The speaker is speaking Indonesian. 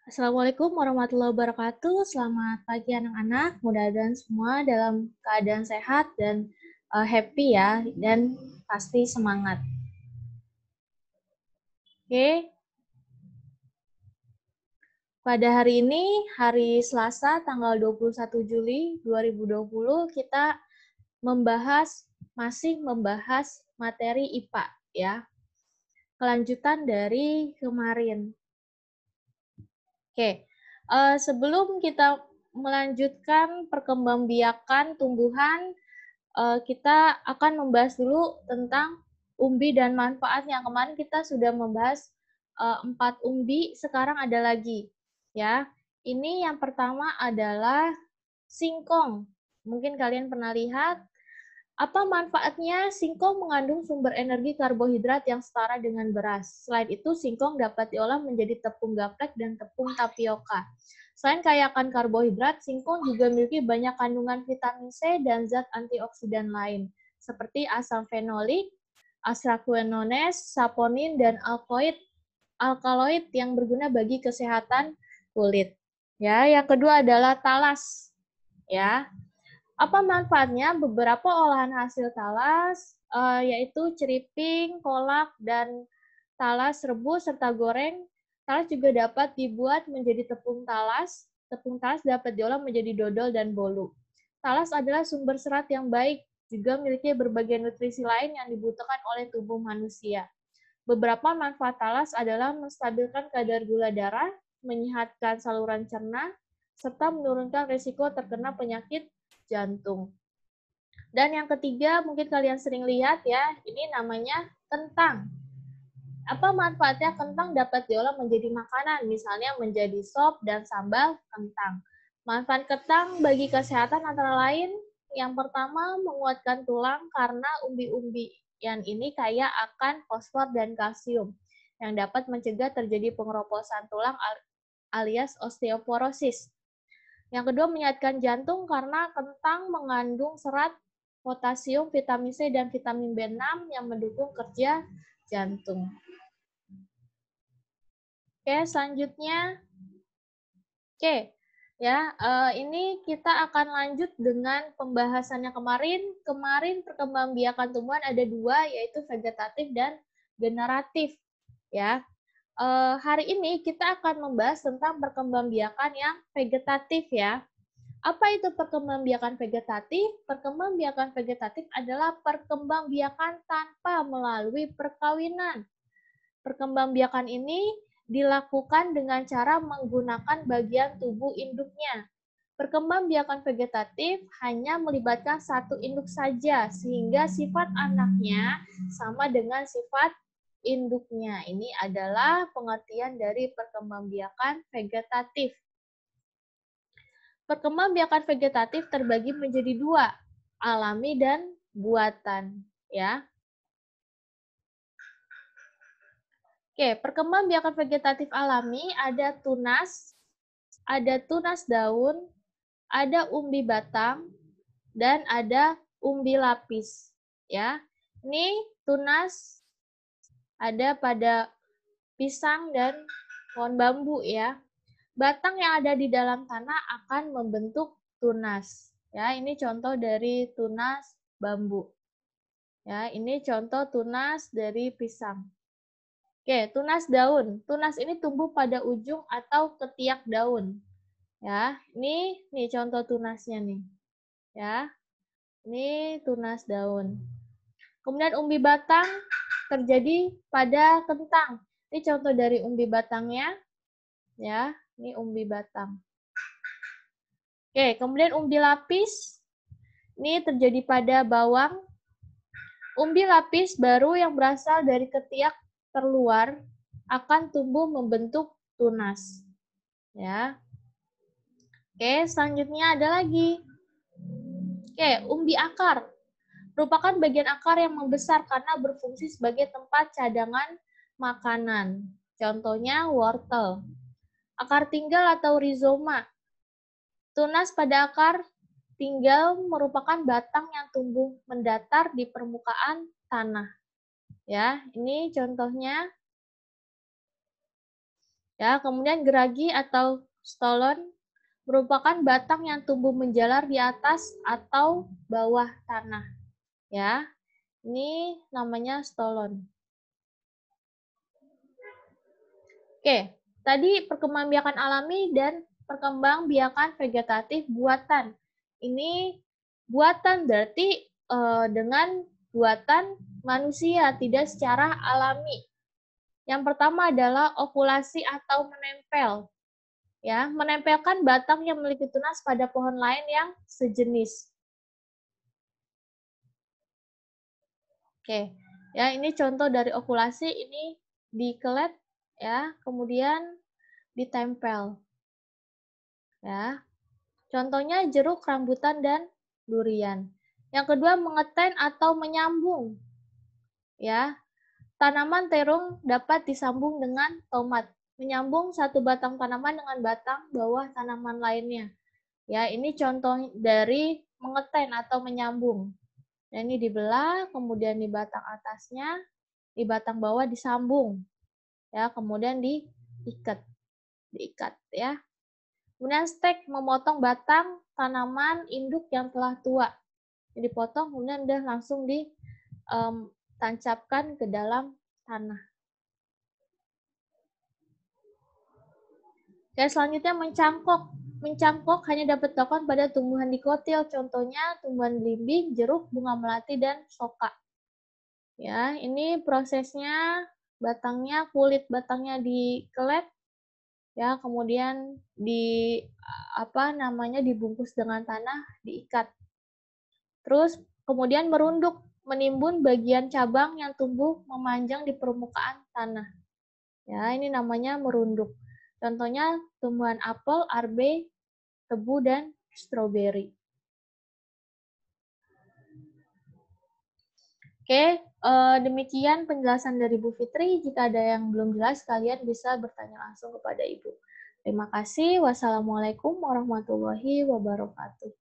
Assalamualaikum warahmatullahi wabarakatuh. Selamat pagi anak-anak. Mudah-mudahan semua dalam keadaan sehat dan happy ya, dan pasti semangat. Oke, pada hari ini, hari Selasa, tanggal 21 Juli 2020, kita masih membahas materi IPA ya. Kelanjutan dari kemarin. Oke, sebelum kita melanjutkan perkembangbiakan tumbuhan, kita akan membahas dulu tentang umbi dan manfaatnya. Kemarin kita sudah membahas 4 umbi, sekarang ada lagi ya. Ini yang pertama adalah singkong. Mungkin kalian pernah lihat. Apa manfaatnya? Singkong mengandung sumber energi karbohidrat yang setara dengan beras. Selain itu, singkong dapat diolah menjadi tepung gaplek dan tepung tapioka. Selain kaya akan karbohidrat, singkong juga memiliki banyak kandungan vitamin C dan zat antioksidan lain, seperti asam fenolik, astraquinones, saponin, dan alkaloid yang berguna bagi kesehatan kulit. Ya, yang kedua adalah talas. Ya, apa manfaatnya? Beberapa olahan hasil talas, yaitu ceriping, kolak, dan talas rebus serta goreng. Talas juga dapat dibuat menjadi tepung talas. Tepung talas dapat diolah menjadi dodol dan bolu. Talas adalah sumber serat yang baik, juga memiliki berbagai nutrisi lain yang dibutuhkan oleh tubuh manusia. Beberapa manfaat talas adalah menstabilkan kadar gula darah, menyehatkan saluran cerna, serta menurunkan risiko terkena penyakit jantung. Dan yang ketiga, mungkin kalian sering lihat ya, ini namanya kentang. Apa manfaatnya? Kentang dapat diolah menjadi makanan, misalnya menjadi sop dan sambal kentang. Manfaat kentang bagi kesehatan antara lain, yang pertama menguatkan tulang karena umbi-umbian ini kaya akan fosfor dan kalsium yang dapat mencegah terjadi pengeroposan tulang alias osteoporosis. Yang kedua, menyehatkan jantung karena kentang mengandung serat, potasium, vitamin C, dan vitamin B6 yang mendukung kerja jantung. Oke, selanjutnya. Oke, ya, ini kita akan lanjut dengan pembahasannya kemarin. Kemarin perkembangbiakan tumbuhan ada dua, yaitu vegetatif dan generatif. Ya, hari ini kita akan membahas tentang perkembangbiakan yang vegetatif ya. Apa itu perkembangbiakan vegetatif? Perkembangbiakan vegetatif adalah perkembangbiakan tanpa melalui perkawinan. Perkembangbiakan ini dilakukan dengan cara menggunakan bagian tubuh induknya. Perkembangbiakan vegetatif hanya melibatkan satu induk saja, sehingga sifat anaknya sama dengan sifat induknya. Ini adalah pengertian dari perkembangbiakan vegetatif. Perkembangbiakan vegetatif terbagi menjadi dua, alami dan buatan. Ya. Oke, perkembangbiakan vegetatif alami ada tunas daun, ada umbi batang, dan ada umbi lapis. Ya, ini tunas ada pada pisang dan pohon bambu ya. Batang yang ada di dalam tanah akan membentuk tunas. Ya, ini contoh dari tunas bambu. Ya, ini contoh tunas dari pisang. Oke, tunas daun. Tunas ini tumbuh pada ujung atau ketiak daun. Ya, ini nih contoh tunasnya nih. Ya, ini tunas daun. Kemudian umbi batang terjadi pada kentang. Ini contoh dari umbi batangnya. Ya, ini umbi batang. Oke, kemudian umbi lapis. Ini terjadi pada bawang. Umbi lapis baru yang berasal dari ketiak terluar akan tumbuh membentuk tunas. Ya. Oke, selanjutnya ada lagi. Oke, umbi akar. Merupakan bagian akar yang membesar karena berfungsi sebagai tempat cadangan makanan. Contohnya wortel. Akar tinggal atau rizoma. Tunas pada akar tinggal merupakan batang yang tumbuh mendatar di permukaan tanah. Ya, ini contohnya. Ya, kemudian geragi atau stolon merupakan batang yang tumbuh menjalar di atas atau bawah tanah. Ya, ini namanya stolon. Oke, tadi perkembangbiakan alami dan perkembangbiakan vegetatif buatan. Ini buatan berarti dengan buatan manusia, tidak secara alami. Yang pertama adalah ovulasi atau menempel. Ya, menempelkan batang yang memiliki tunas pada pohon lain yang sejenis. Oke, ya ini contoh dari ovulasi, ini dikelet ya, kemudian ditempel. Ya. Contohnya jeruk, rambutan, dan durian. Yang kedua, mengeten atau menyambung. Ya, tanaman terung dapat disambung dengan tomat. Menyambung satu batang tanaman dengan batang bawah tanaman lainnya. Ya, ini contoh dari mengeten atau menyambung. Dan ini dibelah, kemudian di batang atasnya, di batang bawah disambung. Ya, kemudian diikat ya. Kemudian stek, memotong batang tanaman induk yang telah tua. Jadi dipotong, kemudian udah langsung ditancapkan ke dalam tanah. Dan selanjutnya mencangkok. Mencangkok hanya dapat dilakukan pada tumbuhan dikotil, contohnya tumbuhan belimbing, jeruk, bunga melati, dan soka. Ya, ini prosesnya batangnya, kulit batangnya dikelet, ya, kemudian dibungkus dengan tanah, diikat. Terus kemudian merunduk, menimbun bagian cabang yang tumbuh memanjang di permukaan tanah. Ya, ini namanya merunduk. Contohnya tumbuhan apel, arbe, tebu, dan stroberi. Oke, demikian penjelasan dari Bu Fitri. Jika ada yang belum jelas, kalian bisa bertanya langsung kepada Ibu. Terima kasih. Wassalamualaikum warahmatullahi wabarakatuh.